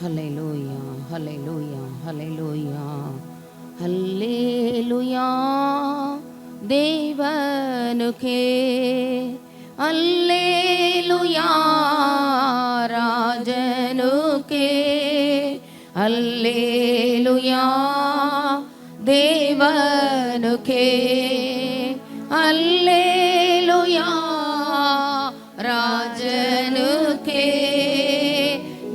ஹல்லேலூயா, ஹல்லேலூயா, ஹல்லேலூயா, ஹல்லேலூயா. தேவனுக்கே அல்லேலூயா, ராஜனுக்கே அல்லேலூயா, தேவனுக்கே அல்லேலூயா, ராஜனுக்கே.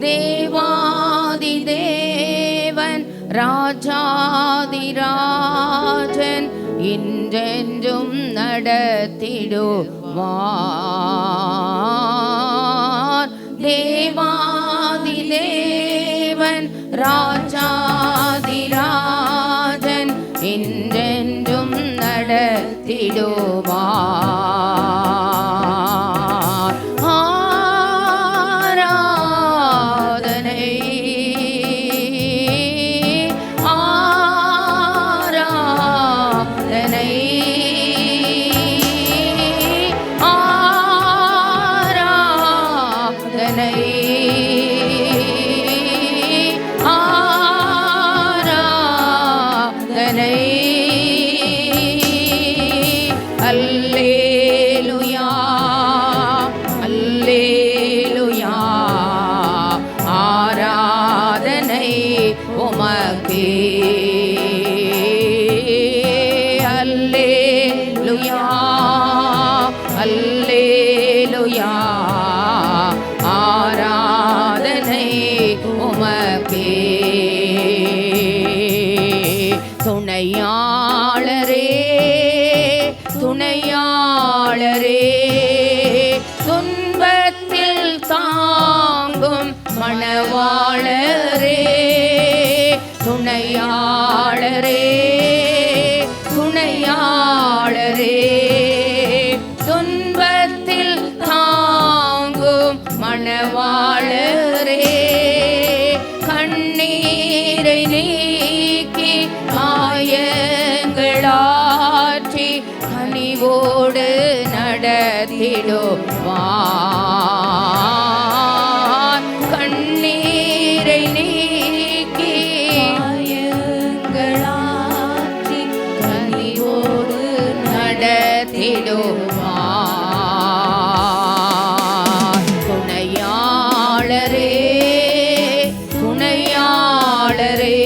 தேவாதி தேவன் ராஜாதிராஜன் இன்றென்றும் நடத்திடுவார். தேவாதி தேவன் ராஜாதிராஜன் இன்றென்றும் நடத்திடுவார். அல்லேலூயா, அல்லேலூயா, ஆராதனை உமக்கே. அல்லேலூயா, அல்லேலூயா, ஆராதனை உமக்கே. துணையாளரே, துணையாளரே, துன்பத்தில் தாங்கும் மணவாளரே. துணையாளரே, துணையாளரே, துன்பத்தில் தாங்கும் மணவாளரே. கண்ணீரை நீக்கி காயங்களாற்றி கனிவோடு நடத்திடுவார். கண்ணீரை நீக்கி காயங்களாற்றி கனிவோடு நடத்திடுவார். துணையாளரே, துணையாளரே,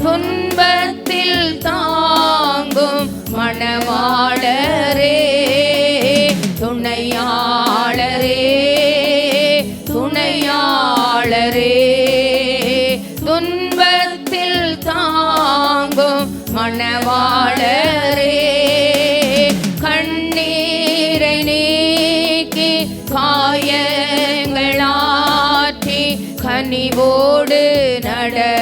துன்பத்தில் தாங்கும் மணவாளரே. துணையாளரே, துணையாளரே, துன்பத்தில் தாங்கும் மணவாளரே. கண்ணீரை நீக்கி காயங்களாற்றி கனிவோடு நடத்திடுவார்.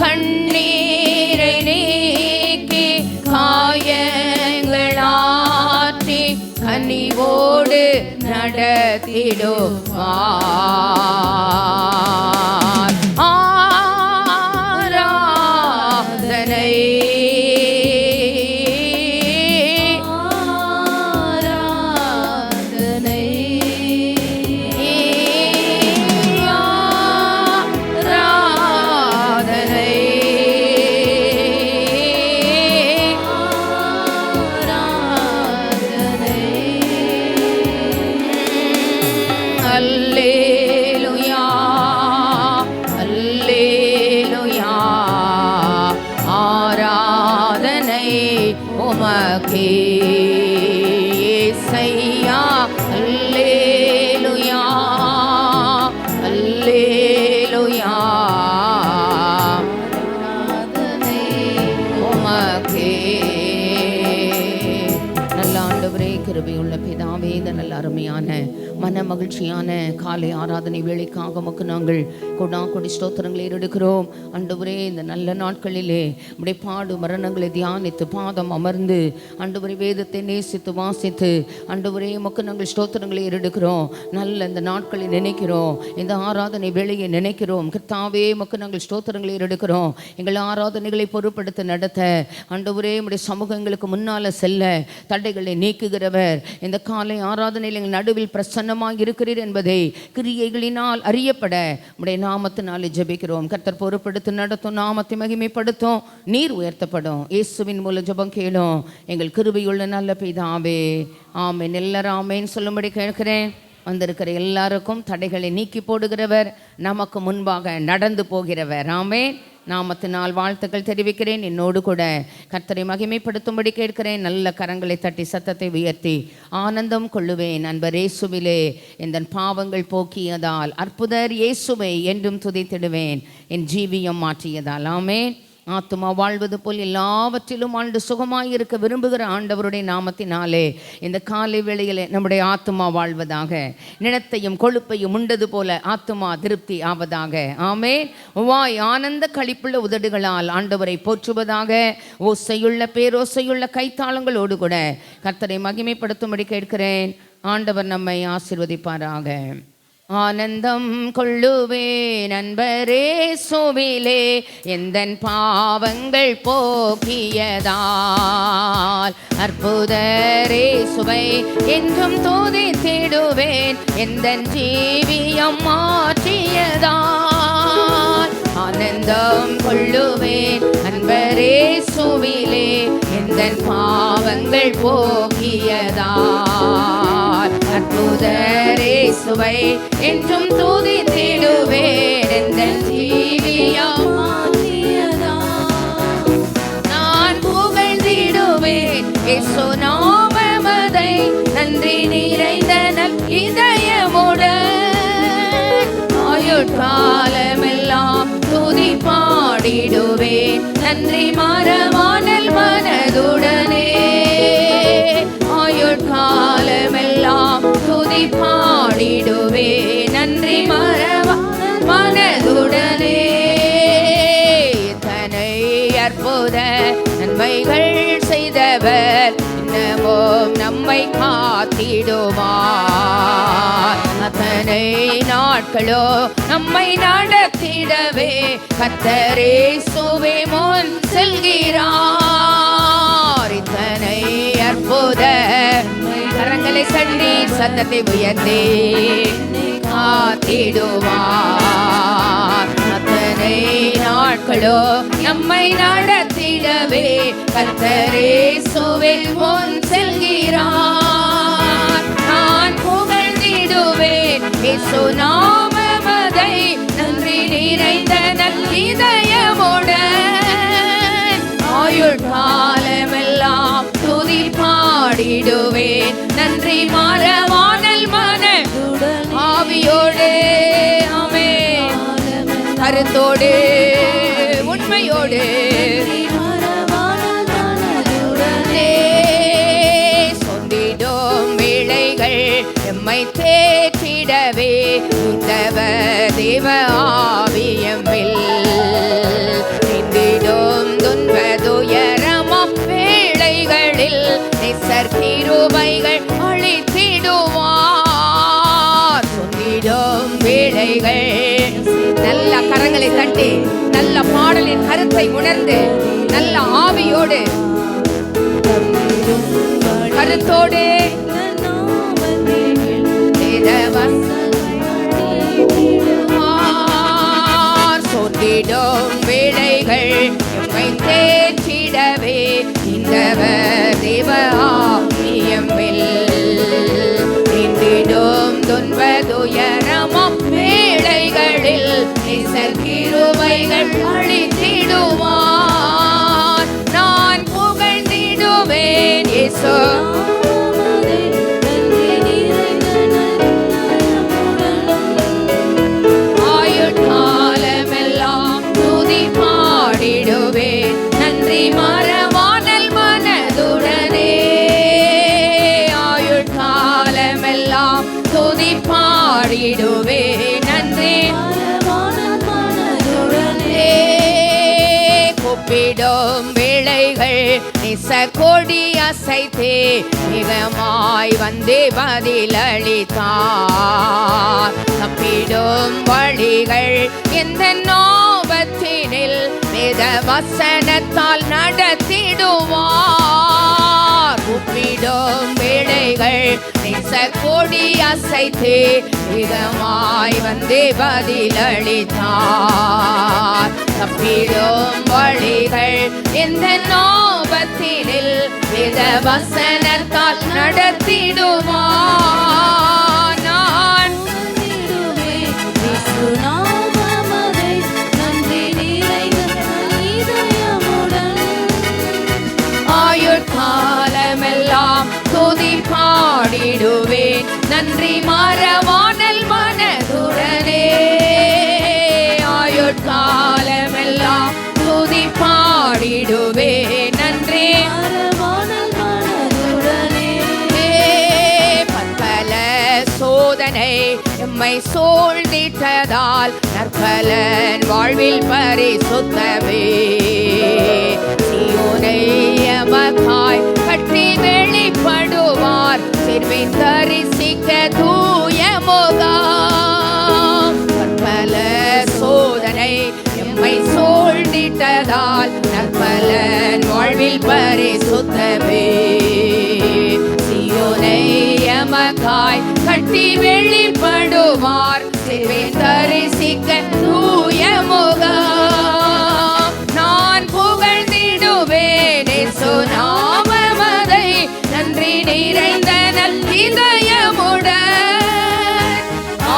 கண்ணீரை நீக்கி காயங்களாற்றி கனிவோடு நடத்திடுவார். ஆராதனை, ஆராதனை, ஆராதனை, ஆராதனை. அல்லேலூயா, அல்லேலூயா, ஆராதனை உமக்கே. இயேசையா, அல்லேலூயா, அல்லேலூயா, ஆராதனை உமக்கே. நல்ல ஆண்டவரே, கிருபையுள்ள பிதாவே, இந்த நல்ல அருமையான மன மகிழ்ச்சியான காலை ஆராதனை வேளைக்காக உமக்கு நாங்கள் கொடி ஸ்தோத்திரங்களை எடுக்கிறோம். ஆண்டவரே, இந்த நல்ல நாட்களிலே உம்முடைய பாடு மரணங்களை தியானித்து பாதம் அமர்ந்து ஆண்டவரே வேதத்தை நேசித்து வாசித்து ஆண்டவரே உமக்கு நாங்கள் ஸ்தோத்திரங்களை எடுக்கிறோம். நல்ல இந்த நாட்களை நினைக்கிறோம், இந்த ஆராதனை வேளையை நினைக்கிறோம். கர்த்தாவே, உமக்கு நாங்கள் ஸ்தோத்திரங்களை எடுக்கிறோம். எங்கள் ஆராதனைகளை பொறுப்படுத்த நடத்த ஆண்டவரே உம்முடைய சமூகங்களுக்கு முன்னால செல்ல தடைகளை நீக்குகிறவர் கர்த்தர் இந்த காலை ஆராதனையில் எங்கள் நடுவில் பிரசன்னமாக இருக்கிறீர் என்பதை கிரியைகளினால் அறியப்பட உடைய நாமத்தினாலே ஜெபிக்கிறோம். கர்த்தர் பொறுப்படுத்தி நடத்தும், நாமத்தை மகிமைப்படுத்தும், நீர் உயர்த்தப்படும். இயேசுவின் மூலம் ஜெபம் கேளும் எங்கள் கிருபையுள்ள நல்ல பிதாவே, ஆமென். எல்லாரும் ஆமென் சொல்லும்படி கேட்கிறேன். வந்திருக்கிற எல்லாருக்கும் தடைகளை நீக்கி போடுகிறவர், நமக்கு முன்பாக நடந்து போகிறவர். ஆமென். நாமத்தினால் வாழ்த்துக்கள் தெரிவிக்கிறேன். என்னோடு கூட கர்த்தரை மகிமைப்படுத்தும்படி கேட்கிறேன். நல்ல கரங்களை தட்டி சத்தத்தை உயர்த்தி ஆனந்தம் கொள்ளுவேன். அன்பர் இயேசுவிலே இந்த பாவங்கள் போக்கியதால், அற்புதர் இயேசுவை என்றும் துதித்திடுவேன், என் ஜீவியம் மாற்றியதால். ஆமென். ஆத்துமா வாழ்வது போல் எல்லாவற்றிலும் ஆண்டு சுகமாயிருக்க விரும்புகிற ஆண்டவருடைய நாமத்தினாலே இந்த காலை வேளையிலே நம்முடைய ஆத்துமா வாழ்வதாக. நிலத்தையும் கொழுப்பையும் உண்டது போல ஆத்துமா திருப்தி ஆவதாக. ஆமென். வாய் ஆனந்த களிப்புள்ள உதடுகளால் ஆண்டவரை போற்றுவதாக. ஓசையுள்ள பேரோசையுள்ள கைத்தாளங்களோடு கூட கர்த்தரை மகிமைப்படுத்தும்படி கேட்கிறேன். ஆண்டவர் நம்மை ஆசீர்வதிப்பாராக. ஆனந்தம் கொள்ளுவேன் அன்பரே சுவிலே, எந்தன் பாவங்கள் போக்கியதால், அற்புதரே சுவை என்றும் துதித்திடுவேன், எந்தன் ஜீவியம் மாற்றியதால். ஆனந்தம் கொள்ளுவேன் அன்பரே சுவிலே, எந்தன் பாவங்கள் போக்கியதால், அற்புதரே சுவை என்றும் துதித்திடுவேன், எந்தன் ஜீவியம் மாற்றியதால். நான் புகழ்ந்திடுவேன் இயேசு நாமமதை, நன்றி நிறைந்த நல் இதயமுடன், ஆயுட்காலமெல்லாம் துதி பாடிடுவேன், நன்றி மறவானல் மனதுடனே. ஆயுட்காலமெல்லாம் துதி பாடிடுவேன், நன்றி மறவானல் மனதுடனே. தனை அற்புத நன்மைகள் செய்தவர், இன்னமும் நம்மை காத்திடுவார். அத்தனை நாட்களோ நம்மை நடத்திடவே கர்த்தர் இயேசுவே முன் செல்கிறார். இத்தனை அற்புத கரங்களை சண்டி சத்தத்தை உயர்த்தி காத்திடுவார். அத்தனை நாட்களோ நம்மை நடத்திடவே கர்த்தர் இயேசுவே முன் செல்கிறார். நான் புகழ்ந்திடுவேன் இயேசு நாமமதை, நன்றி நிறைந்த நல் இதயமுடன், ஆயுட்காலமெல்லாம் துதி பாடிடுவேன், நன்றி மறவானல் மனதுடன். ஆவியோடு ஆமென், கருத்தோடு உண்மையோடு சொந்திடும் வேளைகள் எம்மை தேற்றிடவே இந்தவர் தேவ ஆவியமில், நின்றிடும் துன்பதுயரமாம் வேளைகளில் நிசர் கிருபைகள் அளித்திடுவார். சொந்திடும் வேளைகள் நல்ல கரங்களை தட்டி நல்ல பாடலின் கருத்தை உணர்ந்து நல்ல ஆவியோடு கருத்தோடு சொந்திடும் வேளைகள் எம்மை தேற்றிடவே இந்தவர் தேவ ஆவியமில், நின்றிடும் துன்பதுயரமாம் வேளைகளில் நிசர் கிருபைகள் அளித்திடுவார். நான் புகழ்ந்திடுவேன் இயேசு ஆயுட்காலமெல்லாம் துதி பாடிடுவேன், நன்றி மறவானல் மனதுடனே. ஆயுட்காலமெல்லாம் துதி பாடிடுவேன், நன்றி மறவானல் மனதுடனே. கூப்பிடும் வேளைகள் நிச கொடி அசைத்தே மிகமாய் வந்தே பதிலளித்தார். தப்பிடும் வழிகள் எந்த நோபத்தினில் வேத வசனத்தால் நடத்திடுவார். கூப்பிடும் வேளைகள் நேச கொடி அசைத்து இதமாய் வந்தே பதிலளித்தார். தப்பிடும் வழிகள் இந்த நோபத்தினில் வேத வசனத்தால் நடத்திடுவார். நான் ஆயுட்காலமெல்லாம் துதி பாடிடுவேன் நன்றி மறவானல் மனதுடனே. ஆயுட்காலமெல்லாம் துதி பாடிடுவேன் நன்றி மறவானல் மனதுடனே. பற்பல சோதனை எம்மை சூழ்ந்திட்டதால் நற்பலன் வாழ்வில் பரிசுத்தமே. சீயோனை எமக்காய் கட்டி வெளிப்படுவார் சேர்வேன் தரிசிக்க தூய முகம். பற்பல சோதனை எம்மை சூழ்ந்திட்டதால் நற்பலன் வாழ்வில் பரிசுத்தமே. சீயோனை எமக்காய் கட்டி வெளிப்படுவார் சேர்வேன் தரிசிக்க தூய முகம். நான் புகழ்ந்திடுவேன் இயேசு நாமமதை நன்றி நிறைந்த நல் இதயமுடன்.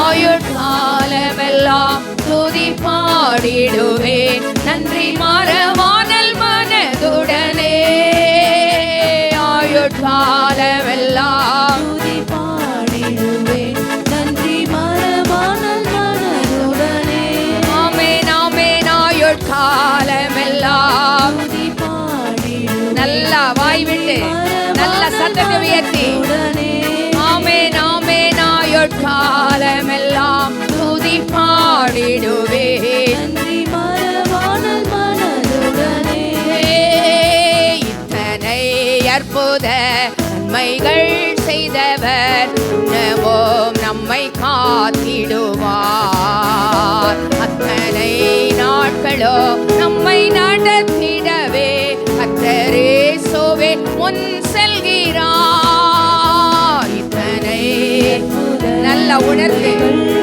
ஆயுட்காலமெல்லாம் துதி பாடிடுவேன் நன்றி மறவானல் மனதுடனே. ஆயுட்காலமெல்லாம் துதி பாடிடுவேன் நன்றி மறவானல் மனதுடனே. ஆமென் ஆமென். ஆயுட்காலமெல்லாம் துதி பாடிடுவேன். நல்லா வாய் விட்டு நல்ல சத்தத்தை உயர்த்தி ஆமென் ஆமென். ஆயுட்காலமெல்லாம் துதி பாடிடுவேன் நன்றி மறவானல் மனதுடனே. இத்தனை அற்புத நன்மைகள் செய்தவர் இன்னமும் நம்மை காத்திடுவார். அத்தனை நாட்களோ நம்மை நடத்திடவே கர்த்தர் இயேசுவே முன் செல்கிறார். இத்தனை நல்ல உணர்ந்து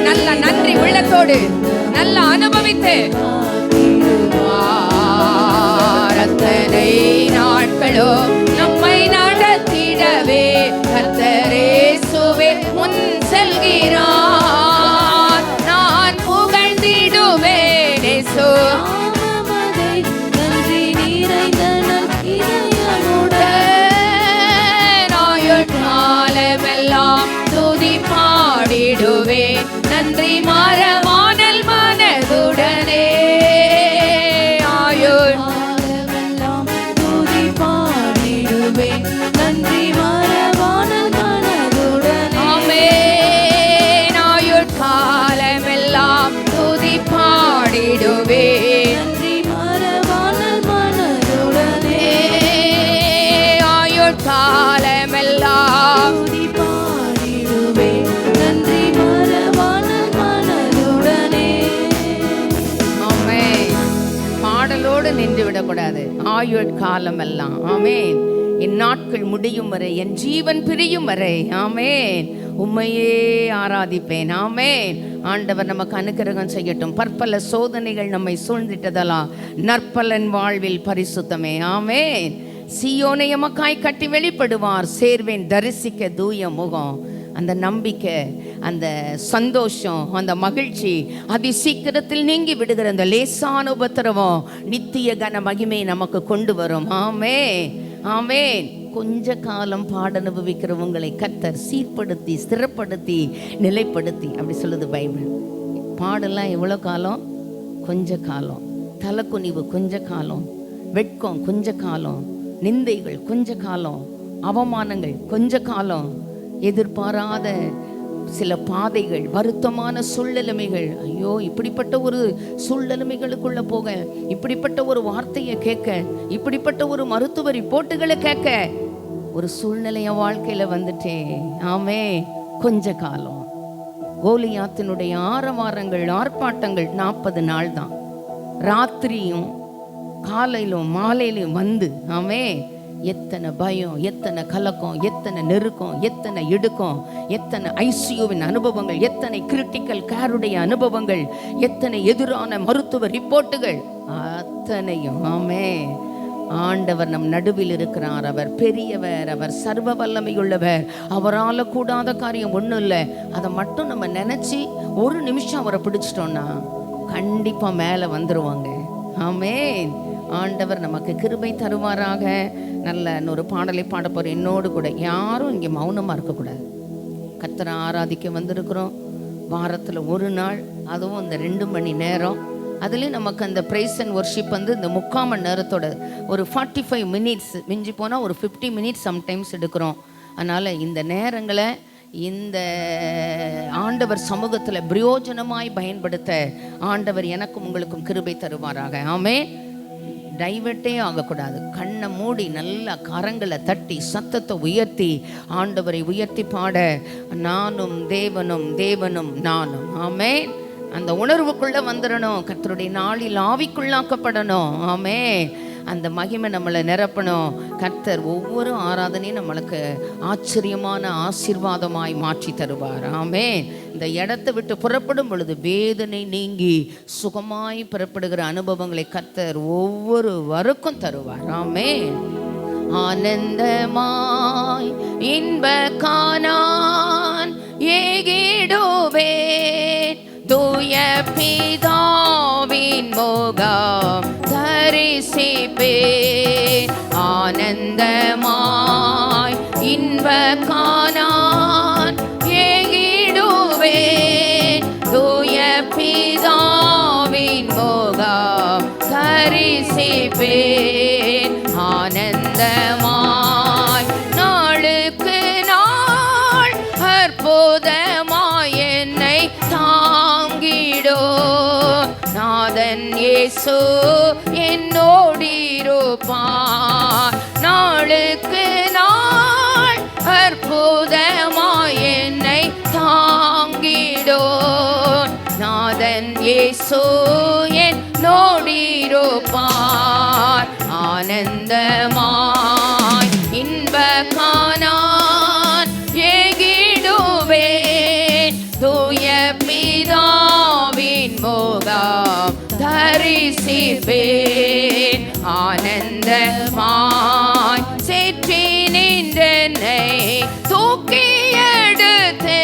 நல்ல நன்றி உள்ளத்தோடு நல்ல அனுபவித்து அத்தனை நாட்களோ நம்மை நடத்திடவே கர்த்தர் இயேசுவே முன் செல்கிறார். நான் புகழ்ந்திடுவேன் இயேசு நன்றி நிறைந்த இதயமுடன். ஆயுட்காலமெல்லாம் துதி பாடிடுவேன் நன்றி மறவானல் மனதுடனே. ஆயுட்காலமெல்லாம் துதி பாடிடுவேன் நன்றி மறவானல் மனதுடனே. ஆமென். ஆயுட்காலமெல்லாம் துதி பாடிடுவேன் நன்றி மறவானல் மனதுடனே. ஆயுட்காலமெல்லாம் துதி பாடிடுவேன் நன்றி மறவானல் மனதுடனே. ஆமென். பாடலோடு நின்று விடக்கூடாது. ஆயுட்காலமெல்லாம் ஆமென். என் நாட்கள் முடியும் வரை என் ஜீவன் பிரியும் வரை ஆமென் உம்மையே ஆராதிப்பேன். ஆமென். ஆண்டவர் நமக்கு அனுக்கிரகம் செய்யட்டும். பற்பல சோதனைகள் நம்மை சூழ்ந்திட்டதெல்லாம் நற்பலன் வாழ்வில் பரிசுத்தமே. ஆமென். சீயோனை எமக்காய் கட்டி வெளிப்படுவார் சேர்வேன் தரிசிக்க தூய முகம். அந்த நம்பிக்கை, அந்த சந்தோஷம், அந்த மகிழ்ச்சி அதி சீக்கிரத்தில் நீங்கி விடுகிற அந்த லேசான உபத்திரவம் நித்திய கன மகிமை நமக்கு கொண்டு வரும். ஆமென் ஆமென். கொஞ்ச காலம் பாட அனுபவிக்கிறவங்களை கர்த்தர் சீர்படுத்தி ஸ்திரப்படுத்தி நிலைப்படுத்தி அப்படி சொல்லுது பைபிள். பாடெல்லாம் எவ்வளோ காலம்? கொஞ்ச காலம். தலைக்குனிவு கொஞ்ச காலம், வெட்கம் கொஞ்ச காலம், நிந்தைகள் கொஞ்ச காலம், அவமானங்கள் கொஞ்ச காலம், எதிர்பாராத சில பாதைகள், வருத்தமான சூழ்நிலைமைகள். ஐயோ, இப்படிப்பட்ட ஒரு சூழ்நிலைமைகளுக்குள்ள போக, இப்படிப்பட்ட ஒரு வார்த்தையை கேட்க, இப்படிப்பட்ட ஒரு மருத்துவ ரிப்போர்ட்டுகளை கேட்க ஒரு சூழ்நிலைய வாழ்க்கையில வந்துட்டேன். ஆமே, கொஞ்ச காலம். கோலியாத்தினுடைய ஆரவாரங்கள் ஆர்ப்பாட்டங்கள் 40 நாள் தான். ராத்திரியும் காலையிலும் மாலையிலும் வந்து ஆமே எத்தனை பயம், எத்தனை கலக்கம், எத்தனை நெருக்கம், எத்தனை இடுக்கம், எத்தனை ஐசியூவின் அனுபவங்கள், எத்தனை கிரிட்டிக்கல் கேருடைய அனுபவங்கள், எத்தனை எதிரான மருத்துவ ரிப்போர்ட்டுகள், அத்தனையும் ஆமென் ஆண்டவர் நம் நடுவில் இருக்கிறார். அவர் பெரியவர், அவர் சர்வ வல்லமையுள்ளவர். அவரால் கூடாத காரியம் ஒன்றும் இல்லை. அதை மட்டும் நம்ம நினச்சி ஒரு நிமிஷம் அவரை பிடிச்சிட்டோன்னா கண்டிப்பாக மேலே வந்துடுவாங்க. ஆமென். ஆண்டவர் நமக்கு கிருபை தருவாராக. நல்ல ஒரு பாடலை பாட போகிற என்னோடு கூட யாரும் இங்கே மௌனமாக இருக்கக்கூடாது. கர்த்தரை ஆராதிக்க வந்திருக்கிறோம். வாரத்தில் ஒரு நாள், அதுவும் இந்த 2 மணி நேரம். அதுலேயும் நமக்கு அந்த ப்ரைஸ் அண்ட் ஒர்ஷிப் வந்து இந்த 3/4 மணி நேரத்தோட ஒரு 45 மினிட்ஸ், மிஞ்சி போனால் ஒரு 50 மினிட்ஸ் சம்டைம்ஸ் எடுக்கிறோம். அதனால் இந்த நேரங்களை இந்த ஆண்டவர் சமூகத்தில் பிரயோஜனமாய் பயன்படுத்த ஆண்டவர் எனக்கும் உங்களுக்கும் கிருபை தருவாராக. ஆமென். டைவர்ட்டே ஆகக்கூடாது. கண்ணை மூடி நல்லா கரங்களை தட்டி சத்தத்தை உயர்த்தி ஆண்டவரை உயர்த்தி பாட, நானும் தேவனும் தேவனும் நானும். ஆமென். அந்த உணர்வுக்குள்ளே வந்துடணும். கர்த்தருடைய நாளில் ஆவிக்குள்ளாக்கப்படணும். ஆமென். அந்த மகிமை நம்மளை நிரப்பணும். கர்த்தர் ஒவ்வொரு ஆராதனையும் நம்மளுக்கு ஆச்சரியமான ஆசீர்வாதமாய் மாற்றி தருவார். ஆமென். இந்த இடத்தை விட்டு புறப்படும் பொழுது வேதனை நீங்கி சுகமாய் புறப்படுகிற அனுபவங்களை கர்த்தர் ஒவ்வொருவருக்கும் தருவார். ஆமென். ஆனந்தமாய் இன்ப கானான் ஏகிடுவேன், தூய பிதாவின் முகம் தரிசிப்பேன். ஆனந்தமாய் இன்ப கானான் ஏகிடுவேன், தூய பிதாவின் முகம் தரிசிப்பேன். ஆனந்தமாய் நாளுக்கு நாள் அற்புதமாய் என்னை தாங்கிடோ, நாதன் இயேசு என்னோடிருப்பார். நாளுக்கு நாள் அற்புதமாய் என்னை தாங்கிடோ, நாதன் இயேசு என்னோடிருப்பார். ஆனந்தமாய் இன்ப கானான் ஏகிடுவேன், தூய பிதாவின் முகம் தரிசிப்பேன். ஆனந்தமாய் சேற்றி நின்றனை தூக்கி எடுத்து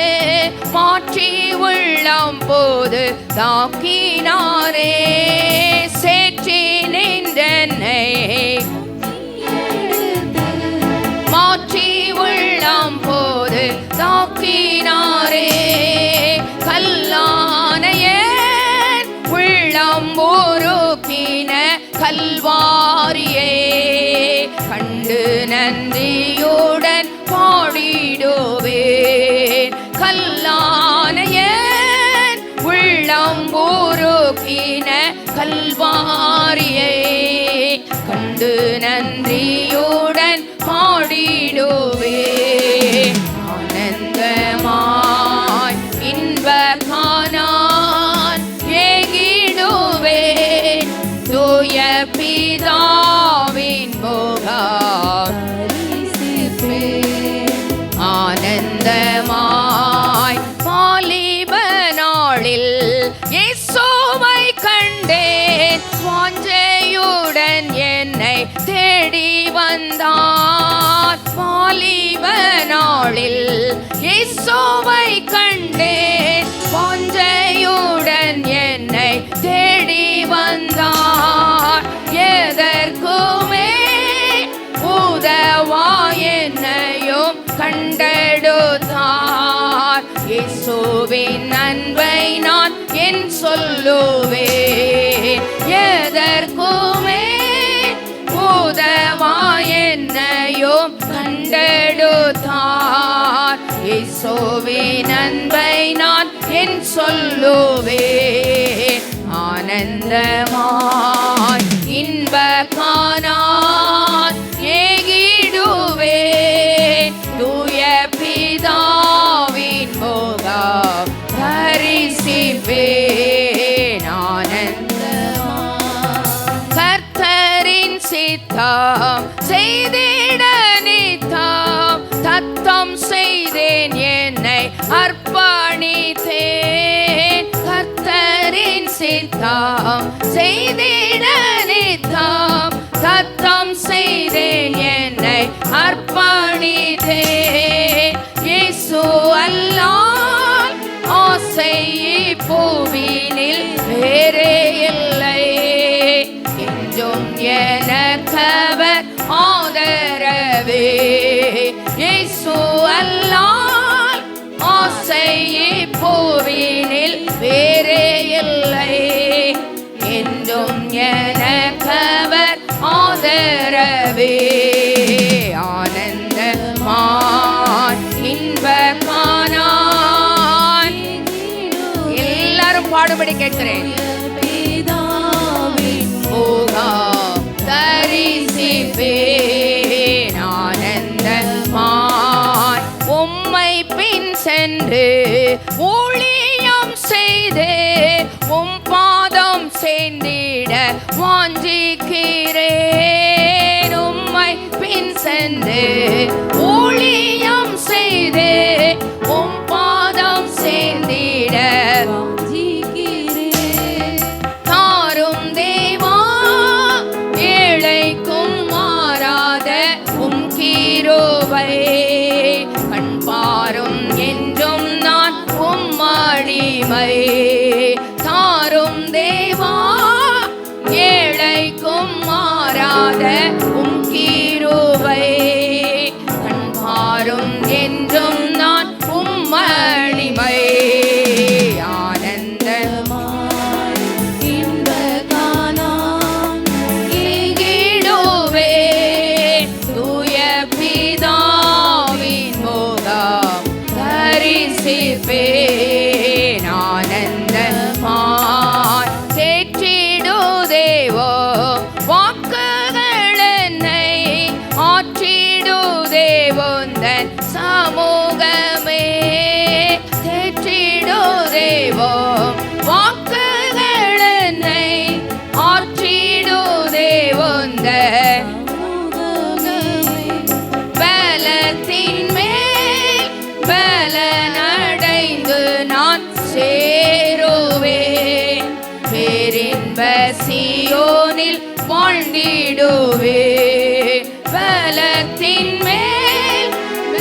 மாற்றி உள்ளம் போது தாக்கினாரே. சேற்றி நின்றனை மாற்றி உள்ளம் போது தாக்கினாரே. கல்லானையன் உள்ளம் உருக்கின கல்வாரியே கண்டு நன்றியுடன் பாடிடுவேன். கல்லானையன் உள்ளம் உருக்கின கல்வாரியே கண்டு நன்றியுடன் பாடிடுவேன். ஆனந்தமாய் இன்ப கானான் ஏகிடுவேன், தூய பிதாவின் முகம் தரிசிப்பேன். ஆனந்தமாய் வாலிப நாளில் இயேசுவை கண்டேன், வாஞ்சையுடன் என்னை தேடி வந்தார். வாலிப நாளில் இயேசுவை கண்டேன், வாஞ்சையுடன் என்னை தேடி வந்தார். எதற்குமே உதவா என்னையும் கண்டெடுத்தார். இயேசுவின் அன்பை நான் என் சொல்லுவேன். எதற்குமே உதவா என்னையும் கண்டெடுத்தார். இயேசுவின் அன்பை நான் என் சொல்லுவேன். ஆனந்தமாய் இன்ப கானான் ஏகிடுவேன், தூய பிதாவின் முகம் தரிசிப்பேன். ஆனந்தமாய் கர்த்தரின் சித்தம் செய்தே அர்ப்பணித்தேன். கர்த்தரின் சித்தம் செய்திட நித்தம் சத்தம் செய்தேன். என்னை அர்ப்பணித்தேன். இயேசு அல்லால் ஆசை பூவினில் வேறே இல்லை. என்றும் எனக்கவர் ஆதரவே. இயேசு அல்லால் ஆசை பூவினில் வேறே இல்லை. என்றும் எனக்கவர் ஆதரவே. ஆனந்தமாய் இன்ப காணான். எல்லாரும் பாடுபடி கேட்கிறேன். தரிசிப்பேன். ஆனந்தமாய் உம்மை பின் சென்று ஊழியம் செய்து உம் பாதம் சேர்ந்திட வாஞ்சிக்கிறேன். உம்மை பின் சென்று ஊழியம் செய்து உம் பாதம் சேர்ந்திட வாஞ்சிக்கிறேன். தாரும் தேவா ஏழைக்கும் மாறாத உம் கிருபை. கண் பாரும் என்றும் நான் உம் அடிமை. தாரும் தேவா ஏழைக்கும் மாறாத உம் கிருபை. கண் பாரும் என்றும் நான் உம் அடிமை. ஆனந்தமாய் இன்ப காணான் ஏகிடுவேன். தூய பிதாவின் முகம் தரிசிப்பேன். ஆனந்தமாய் தேற்றிடு தேவோ வாக்குகள் என்னை ஆற்றிடு தேவோந்தன் சமூகமே. தேற்றிடு தேவோ வாக்குகள் என்னை ஆற்றிடு தேவோந்தன் பலத்தின் மேல் பலனடைந்து நான் சேருவேன். பேரின்ப சீயோனில் வாழ்ந்திடுவேன். பலத்தின் மேல்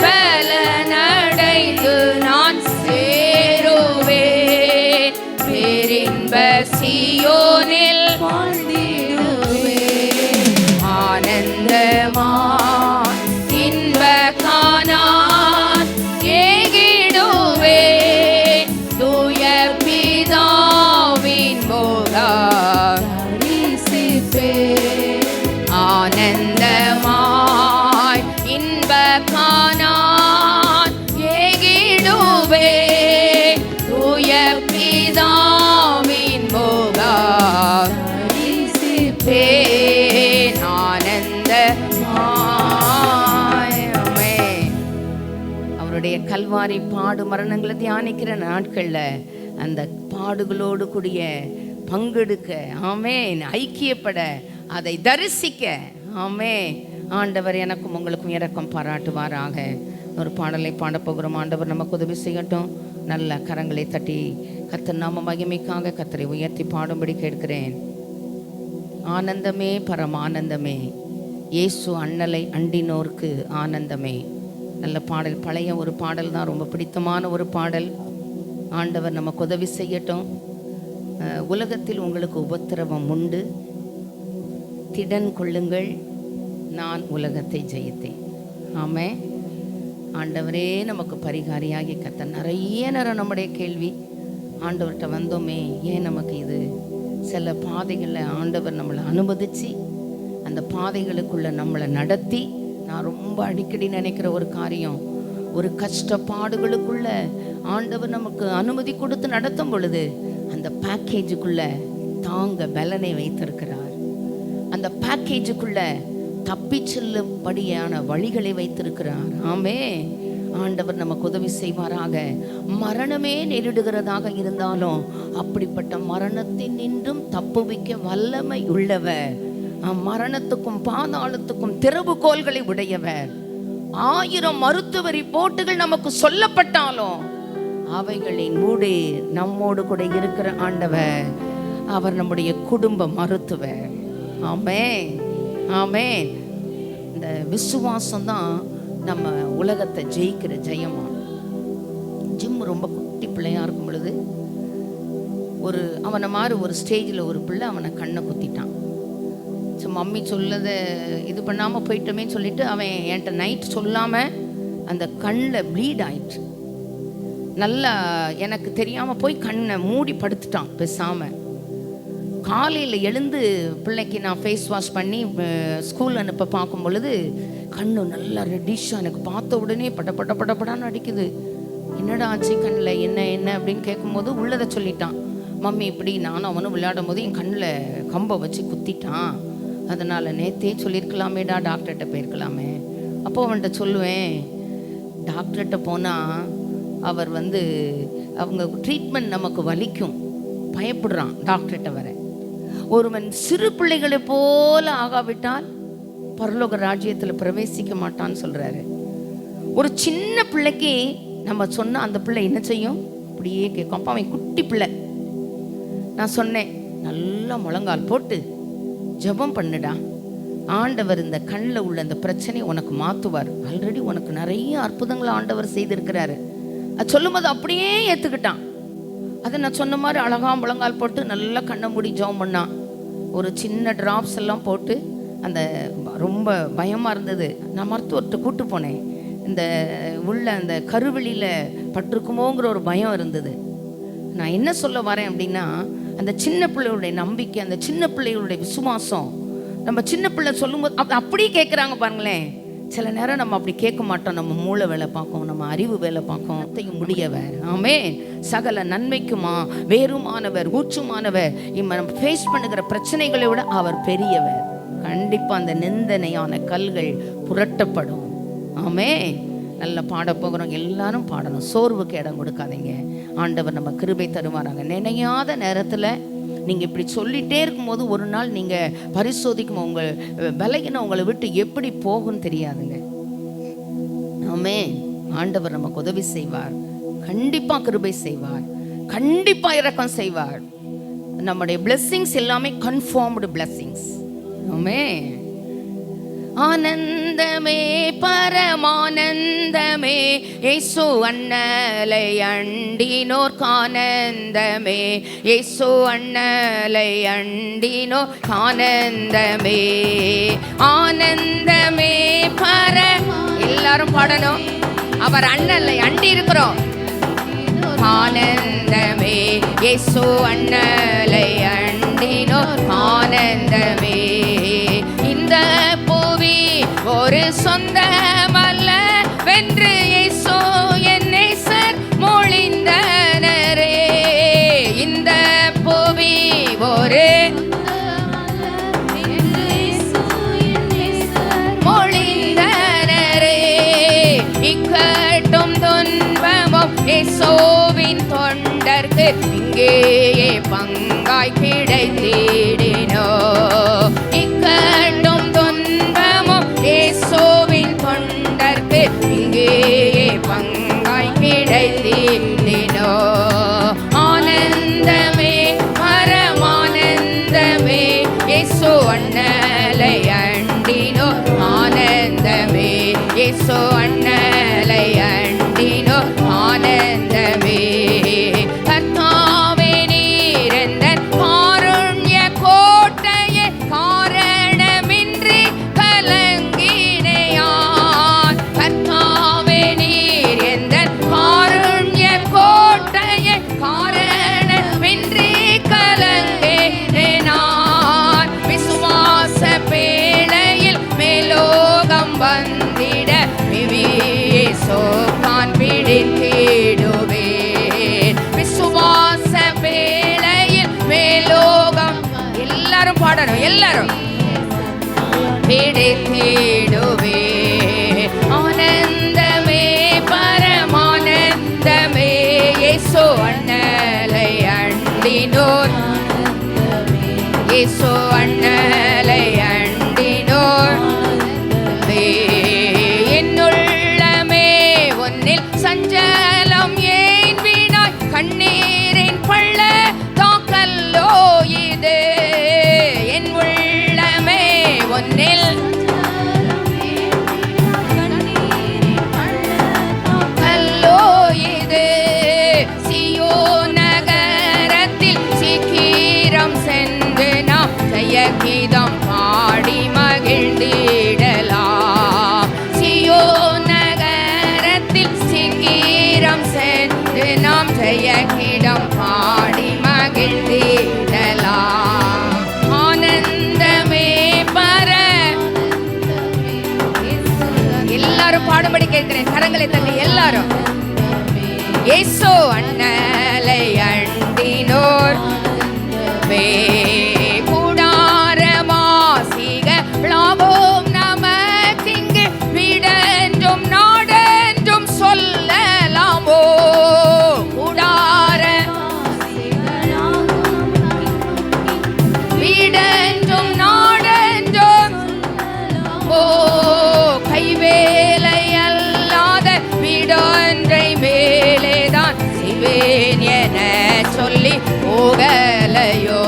பலனடைந்து நான் சேருவேன். பேரின்ப சீயோனில் வாழ்ந்திடுவேன். ஆனந்தமாய் இன்ப காணான் ஏகிடுவேன். தூய பிதாவின் முகம் தரிசிப்பேன். ஆனந்தமாய் இன்ப காணான் ஏகிடுவேன். தூய பிதாவின் முகம் தரிசிப்பேன். ஆனந்தமாய். ஆமென். அவருடைய கல்வாரி பாடு மரணங்களை தியானிக்கிற நாட்கள்ல அந்த பாடுகளோடு கூடிய பங்கெடுக்க, ஆமென், ஐக்கியப்பட, அதை தரிசிக்க, ஆமென், ஆண்டவர் எனக்கும் உங்களுக்கும் இரக்கம் பாராட்டுவாராக. ஒரு பாடலை பாடப்போகிறோம். ஆண்டவர் நமக்கு உதவி செய்யட்டும். நல்ல கரங்களை தட்டி கர்த்தர் நாம மகிமைக்காக கர்த்தரை உயர்த்தி பாடும்படி கேட்கிறேன். ஆனந்தமே பரமானந்தமே, இயேசு அண்ணலை அண்டினோர்க்கு ஆனந்தமே. நல்ல பாடல், பழைய ஒரு பாடல் தான், ரொம்ப பிடித்தமான ஒரு பாடல். ஆண்டவர் நமக்கு உதவி செய்யட்டும். உலகத்தில் உங்களுக்கு உபத்திரவம் உண்டு, திடன் கொள்ளுங்கள், நான் உலகத்தை ஜெயித்தேன். ஆமென். ஆண்டவரே நமக்கு பரிகாரியாகி கர்த்தர் நிறைய நேரம் நம்முடைய கேள்வி, ஆண்டவர்கிட்ட வந்தோமே, ஏன் நமக்கு இது? சில பாதைகளில் ஆண்டவர் நம்மளை அனுமதித்து அந்த பாதைகளுக்குள்ளே நம்மளை நடத்தி, நான் ரொம்ப அடிக்கடி நினைக்கிற ஒரு காரியம், ஒரு கஷ்டப்பாடுகளுக்குள்ள ஆண்டவர் நமக்கு அனுமதி கொடுத்து நடத்தும் பொழுது அந்த பேக்கேஜுக்குள்ள தாங்க பலனை வைத்திருக்கிறார். அந்த பேக்கேஜுக்குள்ள தப்பி செல்லும்படியான வழிகளை வைத்திருக்கிறார். ஆமே, ஆண்டவர் நமக்கு உதவி செய்வாராக. மரணமே நேரிடுகிறதாக இருந்தாலும் அப்படிப்பட்ட மரணத்தின் நின்றும் தப்புவிக்க வல்லமை உள்ளவர். மரணத்துக்கும் பாதாளத்துக்கும் திறவுகோல்களை உடையவர். 1000 மருத்துவ ரிப்போர்ட்டுகள் நமக்கு சொல்லப்பட்டாலும் அவைகளின் மூடு நம்மோடு கூட இருக்கிற ஆண்டவர். அவர் நம்முடைய குடும்ப மருத்துவர். ஆமென், ஆமென். இந்த விசுவாசம் தான் நம்ம உலகத்தை ஜெயிக்கிற ஜெயமா. ஜிம் ரொம்ப குட்டி பிள்ளையா இருக்கும் பொழுது அவனை மாதிரி ஒரு ஸ்டேஜில் ஒரு பிள்ளை அவனை கண்ணை குத்திட்டான். ஸோ மம்மி சொல்லதை இது பண்ணாமல் போயிட்டோமே சொல்லிட்டு அவன் என்கிட்ட நைட் சொல்லாமல் அந்த கண்ணில் ப்ளீட் ஆயிடுச்சு. நல்லா எனக்கு தெரியாமல் போய் கண்ணை மூடி படுத்துட்டான் பேசாமல். காலையில் எழுந்து பிள்ளைக்கு நான் ஃபேஸ் வாஷ் பண்ணி ஸ்கூல் அனுப்ப பார்க்கும் பொழுது கண்ணு நல்லா ரெட்டிஷாக எனக்கு பார்த்த உடனே படப்படான்னு அடிக்குது. என்னடா ஆச்சு கண்ணில், என்ன அப்படின்னு கேட்கும்போது உள்ளதை சொல்லிட்டான். மம்மி இப்படி நானும் அவனும் விளையாடும் போது என் கண்ணில் கம்பை வச்சு குத்திட்டான், அதனால் நேற்றே சொல்லியிருக்கலாமேடா, டாக்டர்கிட்ட போயிருக்கலாமே. அப்போது அவன்கிட்ட சொல்லுவேன், டாக்டர்கிட்ட போனால் அவர் அவங்க ட்ரீட்மெண்ட் நமக்கு வலிக்கும், பயப்படுறான் டாக்டர்கிட்ட வர. ஒருவன் சிறு பிள்ளைகளை போல ஆகாவிட்டால் பரலோக ராஜ்யத்தில் பிரவேசிக்க மாட்டான்னு சொல்கிறாரு. ஒரு சின்ன பிள்ளைக்கு நம்ம சொன்னால் அந்த பிள்ளை என்ன செய்யும், அப்படியே கேட்கும். அப்போ அவன் குட்டி பிள்ளை. நான் சொன்னேன், நல்லா முழங்கால் போட்டு ஜெபம் பண்ணுடா, ஆண்டவர் இந்த கண்ணில் உள்ள அந்த பிரச்சனையை உனக்கு மாற்றுவார். ஆல்ரெடி உனக்கு நிறைய அற்புதங்களை ஆண்டவர் செய்திருக்கிறாரு. அது சொல்லும்போது அப்படியே ஏற்றுக்கிட்டான். அதை நான் சொன்ன மாதிரி அழகாக முழங்கால் போட்டு நல்லா கண்ணை மூடி ஜெபம் பண்ணான். ஒரு சின்ன ட்ராப்ஸ் எல்லாம் போட்டு அந்த ரொம்ப பயமாக இருந்தது. நான் மருத்துவர்கிட்ட கூப்பிட்டு போனேன். இந்த உள்ள அந்த கருவெளியில் பட்டிருக்குமோங்கிற ஒரு பயம் இருந்தது. நான் என்ன சொல்ல வரேன் அப்படின்னா, அந்த சின்ன பிள்ளைகளுடைய நம்பிக்கை, அந்த சின்ன பிள்ளைகளுடைய விசுவாசம், நம்ம சின்ன பிள்ளை சொல்லும்போது அப்படியே கேட்குறாங்க பாருங்களேன். சில நேரம் நம்ம அப்படி கேட்க மாட்டோம். நம்ம மூளை வேலை பார்க்கும், நம்ம அறிவு வேலை பார்க்கும். அத்தையும் முடியவர். ஆமென். சகல நன்மைக்குமா வேறுமானவர், ஊற்றுமானவர். நம்ம ஃபேஸ் பண்ணுகிற பிரச்சனைகளை விட அவர் பெரியவர். கண்டிப்பாக அந்த நிந்தனையான கல்கள் புரட்டப்படும். ஆமென். நல்லா பாட போகிறோம், எல்லாரும் பாடணும். சோர்வுக்கு இடம் கொடுக்காதீங்க. ஆண்டவர் நம்ம கிருபை தருவாராங்க. நினையாத நேரத்தில் நீங்கள் இப்படி சொல்லிகிட்டே இருக்கும்போது ஒரு நாள் நீங்கள் பரிசோதிக்கும், உங்கள் பலகீனம் உங்களை விட்டு எப்படி போகும்னு தெரியாதுங்க. ஆமென். ஆண்டவர் நமக்கு உதவி செய்வார், கண்டிப்பாக கிருபை செய்வார், கண்டிப்பாக இரக்கம் செய்வார். நம்முடைய பிளெஸ்ஸிங்ஸ் எல்லாமே கன்ஃபார்ம்டு பிளெஸ்ஸிங்ஸ். ஆமென். ஆனந்தமே பரமானந்தமே இயேசு அண்ணலை அண்டினோர் ஆனந்தமே, இயேசு அண்ணலை அண்டினோர் ஆனந்தமே. ஆனந்தமே எல்லாரும் பாடணும். அவர் அண்ணலை அண்டி இருக்கிறோம். ஆனந்தமே இயேசு அண்ணலை அண்டினோர் ஆனந்தமே. இந்த புவி ஒரு சொந்தமல்ல வென்று இயேசு என் நேசர் மொழிந்தனரே. இந்த புவி ஒரு மொழிந்தனரே. இக்கட்டும் துன்பமும் இயேசுவின் தொண்டர்க்கு இங்கேயே பங்காய் கிடைத்திடினோ. இக்கட்டும் துன்பமும் இயேசுவின் தொண்டர்க்கு இங்கேயே பங்காய் கிடைத்திடினோ. ஆனந்தமே பரமானந்தமே இயேசு அண்ணலை அண்டினோ. ஆனந்தமே இயேசு அண்ணலை அண்டினோ. ஆனந்தமே. கர்த்தாவே நீரெந்தன் காருண்ய கோட்டையே, காரணமின்றி கலங்கினேயான். கர்த்தாவே நீர் எந்தன் காருண்ய கோட்டையே, காரணமின்றி கலங்கினேனான். விசுவாச பேழையில் மேலோகம் வந்திட நான் பிடித்திடுவேன். விசுவாச பேழையில் மேலோகம் எல்லாரும் பாடணும், எல்லாரும் பிடித்திடுவேன். ஆனந்தமே பரமானந்தமே இயேசு அண்ணலை அண்டினோர். இயேசு அண்ணலை அண்டினோர். என்னுள்ளமே உன்னில் சஞ்சலம் ஏன் விட ஜெயகிடம் பாடி மகிழ்ந்திடலாம். ஆனந்தமே பர எல்லாரும் பாடும்படி கேட்கிறேன். கரங்களை தள்ளி எல்லாரும். இயேசு அண்ணலை அண்டினோர் கூடாரமாசிக லாபம் நமக்கிங்கு வீடென்றும் நாடென்றும் சொல்லலாமோ. கூடார வீடென்றும் நாடென்றும் கைவேலை அல்லாத வீடொன்றை மேலேதான் செய்வேன் என சொல்லி போகலையோ.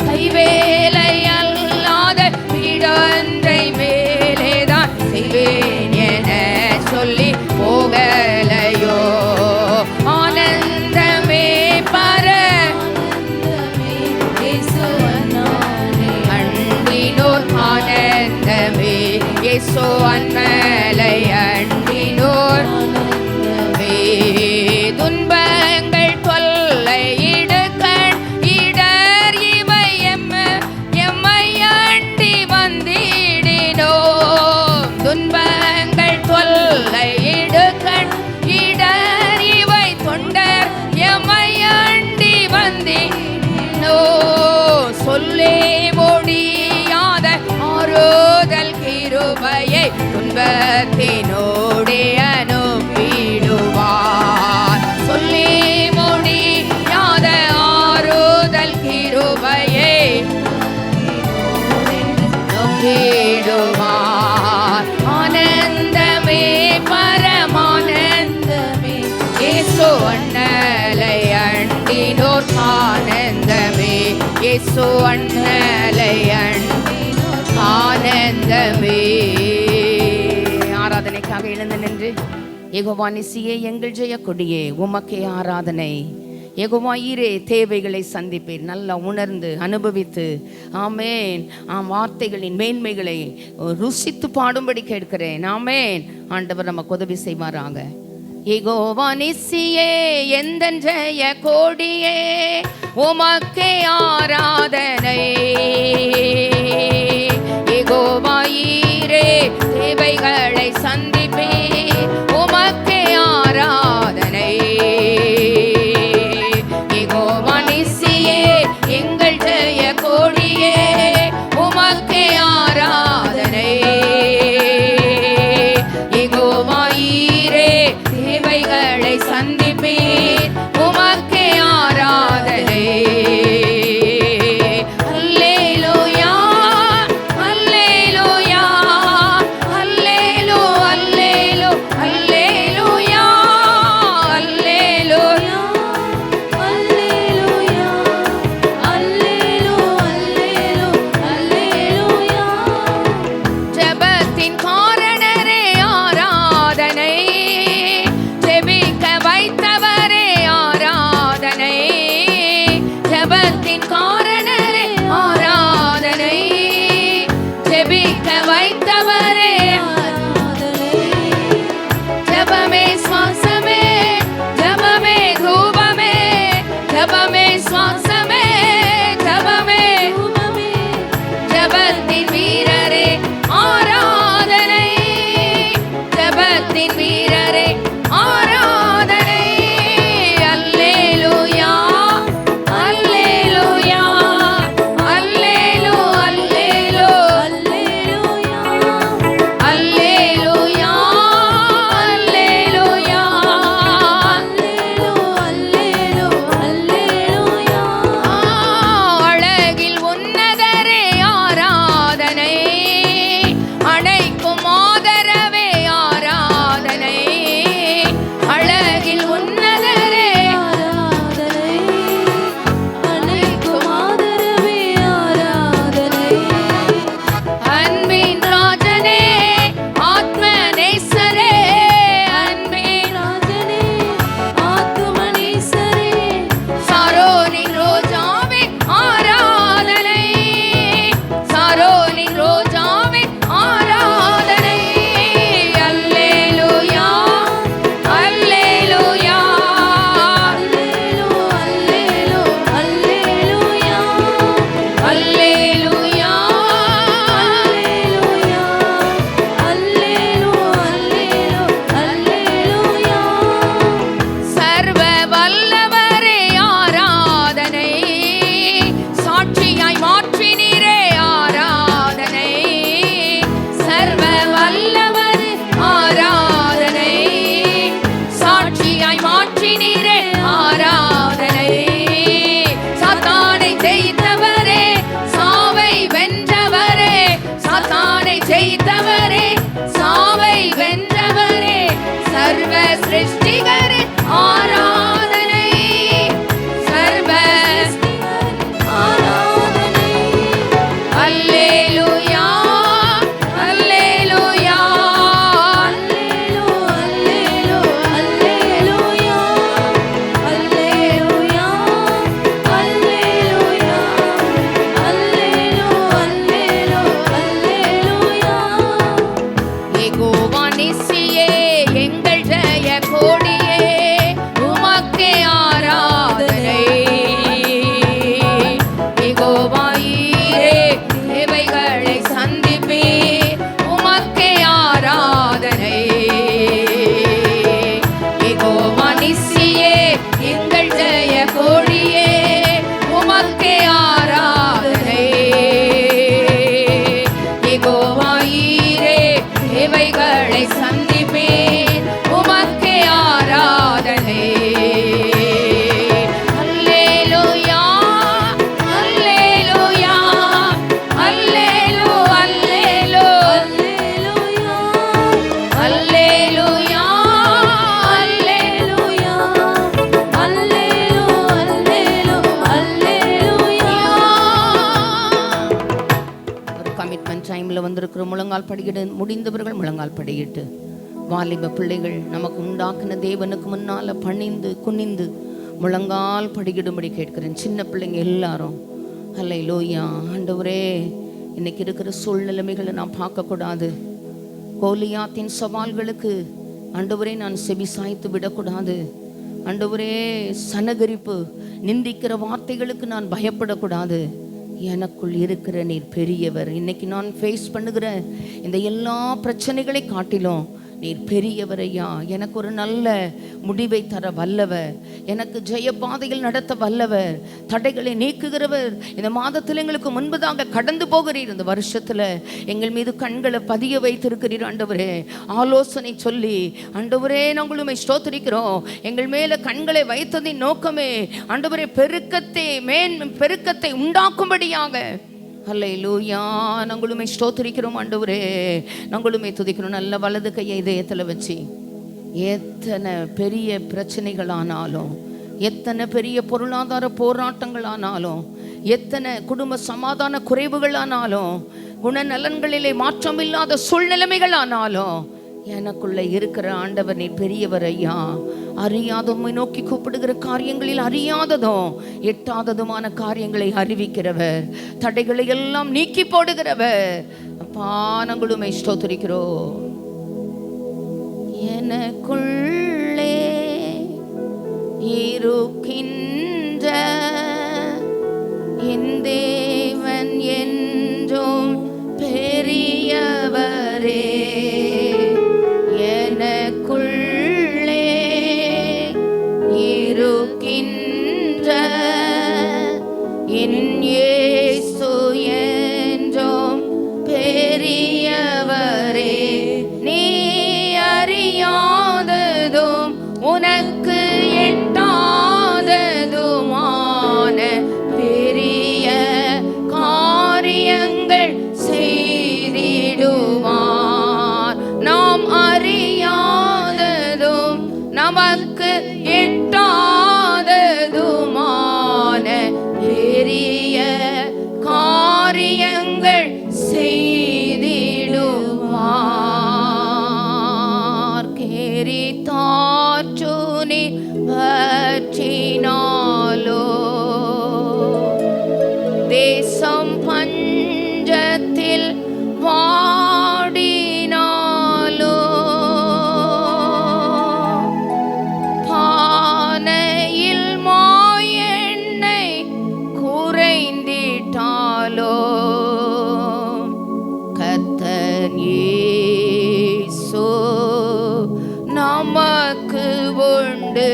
கைவேலை அல்லாத வீடொன்றை மேலேதான் செய்வேன் என சொல்லி போகலையோ. ஆனந்தமே பர அண்டினோர் ஆனந்தமே இயேசு அன்மலை அண்டினோர் துன்பங்கள் தொல்லை இடுக்கண் இடர் இவை எம்மை அண்டி வந்திடினோ. துன்பங்கள் தொல்லை இடுக்கண் இடர் இவை தொண்டர் எம்மை அண்டி வந்திடினோ. சொல்லே முடியாத ஆறுதல் கிருபையை துன்பத்தினோடே அனுப்பிடுவார். சொல்லி முடியாத ஆறுதல் கிருபையை அனுப்பிடுவார். ஆனந்தமே பரமானந்தமே இயேசு அண்ணலை அண்டினோர் ஆனந்தமே இயேசு அண்ணலை அண்டினோர் ஆனந்தமே. ஆராதனைக்காக எழுந்து நின்று யெகோவா நிசியே எங்கள் ஜெய கொடியே உமக்கே ஆராதனை. யெகோவா ஈரே தேவைகளை சந்திப்பேன். நல்லா உணர்ந்து அனுபவித்து ஆமேன் வார்த்தைகளின் மேன்மைகளை ருசித்து பாடும்படி கேட்கிறேன். ஆமேன். ஆண்டவர் நமக்கு உதவி செய்வாராக. யெகோவா நிசியே எந்தன் ஜெய கொடியே உமக்கே ஆராதனை. யெகோவா ஈரே தேவைகளை சந்திப்பே உமக்கே ஆராதனை. யெகோவா நிசியே எங்கள் ஜெய கொடியே உமக்கே ஆராதனை. யெகோவா ஈரே தேவைகளை சந்திப்பேன் உமக்கே ஆராதனை. அல்லேலூயா அல்லேலூயா அல்லேலூயா நிசியே எங்கள் ஜெய கோடியே உமக்கே ஆராதனை. யெகோவா ஈரே தேவைகளை சந்திப்பே உமக்கே ஆராதனை. யெகோவா நிசியே எங்கள் ஜெய கோடியே உமக்கே ஆராதனை. யெகோவா ஈரே தேவைகளை சந்திப்பேன் உமக்கே ஆராதனை. அல்லேலூயா அல்லேலூயா அல்லேலூ அல்லேலூ அல்லேலூயா அல்லேலூயா அல்லேலூ அல்லேலூ அல்லேலூயா. ஒரு கமிட்மெண்ட் டைமில் வந்திருக்கிற முழங்கால் படிக்கிட்டு முடிந்தவர்கள் முழங்கால் படிக்கிட்டு, வாலிப பிள்ளைகள் நமக்கு உண்டாக்குன தேவனுக்கு முன்னால் பணிந்து குனிந்து முழங்கால் படிக்கிடும்படி கேட்கிறேன். சின்ன பிள்ளைங்க எல்லாரும் அல்லேலூயா. ஆண்டவரே, இன்னைக்கு இருக்கிற சூழ்நிலைமைகளை நான் பார்க்கக்கூடாது. கோலியாத்தின் சவால்களுக்கு ஆண்டவரே நான் செவி சாய்த்து விடக்கூடாது. ஆண்டவரே, சனகரிப்பு நிந்திக்கிற வார்த்தைகளுக்கு நான் பயப்படக்கூடாது. எனக்குள் இருக்கிற நீர் பெரியவர். இன்னைக்கு நான் ஃபேஸ் பண்ணுகிற இந்த எல்லா பிரச்சனைகளை காட்டிலும் நீர் பெரியவர் ஐயா. எனக்கு ஒரு நல்ல முடிவை தர வல்லவர், எனக்கு ஜெய பாதையில் நடத்த வல்லவர், தடைகளை நீக்குகிறவர். இந்த மாதத்தில் எங்களுக்கு முன்பதாக கடந்து போகிறீர். இந்த வருஷத்தில் எங்கள் மீது கண்களை பதிய வைத்திருக்கிறீர் ஆண்டவரே. ஆலோசனை சொல்லி ஆண்டவரே நாங்களுமே ஸ்தோத்திரிக்கிறோம். எங்கள் மேலே கண்களை வைத்ததின் நோக்கமே ஆண்டவரே பெருக்கத்தை உண்டாக்கும்படியாக. அல்லேலூயா. நாங்களுமே ஸ்தோத்திரிக்கிறோம் ஆண்டவரே, நாங்களுமே துதிக்கிறோம். நல்ல வலது கையை இதயத்தில் வச்சு, எத்தனை பெரிய பிரச்சனைகளானாலும், எத்தனை பெரிய பொருளாதார போராட்டங்களானாலும், எத்தனை குடும்ப சமாதான குறைவுகளானாலும், குணநலன்களிலே மாற்றமில்லாத சூழ்நிலைமைகளானாலும், எனக்குள்ள இருக்கிற ஆண்டவர் நீ பெரியவர் ஐயா. அறியாதமை நோக்கி கூப்பிடுகிற காரியங்களில் அறியாததும் எட்டாததுமான காரியங்களை அறிவிக்கிறவர், தடைகளை எல்லாம் நீக்கி போடுகிறவர். அப்பா, நாங்களுமே ஸ்தோத்திரிக்கிறோம். எனக்குள்ளே இருக்கின்ற என் தேவன் என்றும் பெரியவரே. எனக்குள்ளே இருக்கின்ற என் இயேசு என்றும் பெரியவரே. நீ அறியாததும் உனக்கு எட்டாததுமான பெரிய காரியங்கள் செய்திடுவார். நாம் அறியாததும் நமக்கு எட்டாததுமான பெரிய காரியங்கள் செய்திடுவார். கேரித்தாற்றுனி பற்றினாலோ, தேசம் பஞ்சத்தில் வாடினாலோ, பானையில் மாயெண்ணெய் குறைந்திட்டாலோ, கர்த்தர் இயேசு நமக்கு உண்டு.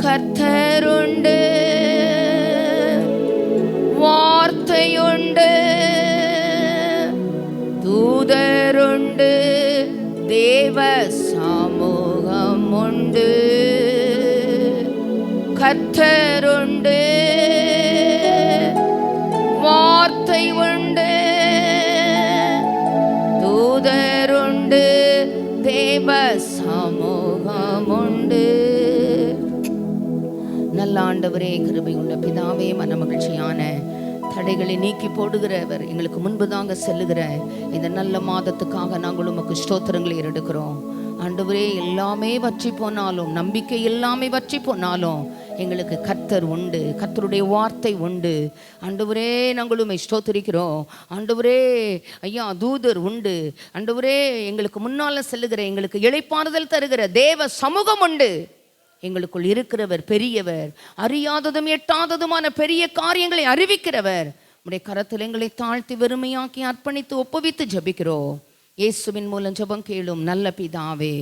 கர்த்தருண்டு, வார்த்தையுண்டு, தூதருண்டு, தேவ சமூகம் உண்டு. கர்த்தருண்டு, வார்த்தை உண்டு, தூதருண்டு, தேவ சமூகம் உண்டு. நல்ல ஆண்டவரே, கிருபை உள்ள பிதாவே, மன மகிழ்ச்சியான தடைகளை நீக்கி போடுகிறவர், எங்களுக்கு முன்புதாங்க செல்லுகிற இந்த நல்ல மாதத்துக்காக நாங்கள் உமக்கு ஸ்தோத்திரங்களை எடுக்கிறோம். ஆண்டவரே, எல்லாமே வற்றி போனாலும், நம்பிக்கை எல்லாமே வற்றி போனாலும் எங்களுக்கு கர்த்தர் உண்டு, கர்த்தருடைய வார்த்தை உண்டு. ஆண்டவரே, நாங்களும் ஸ்தோத்திரிக்கிறோம். ஆண்டவரே ஐயா, தூதர் உண்டு. ஆண்டவரே, எங்களுக்கு முன்னால் செல்லுகிற, எங்களுக்கு இளைப்பாறுதல் தருகிற தேவ சமூகம் உண்டு. எங்களுக்குள் இருக்கிறவர் பெரியவர், அறியாததும் எட்டாததுமான பெரிய காரியங்களை அறிவிக்கிறவர். உடைய கரத்தில் எங்களை தாழ்த்தி வெறுமையாக்கி அர்ப்பணித்து ஒப்புவித்து ஜெபிக்கிறோம். இயேசுவின் மூலம் ஜெபம் கேளும் நல்ல பிதாவே.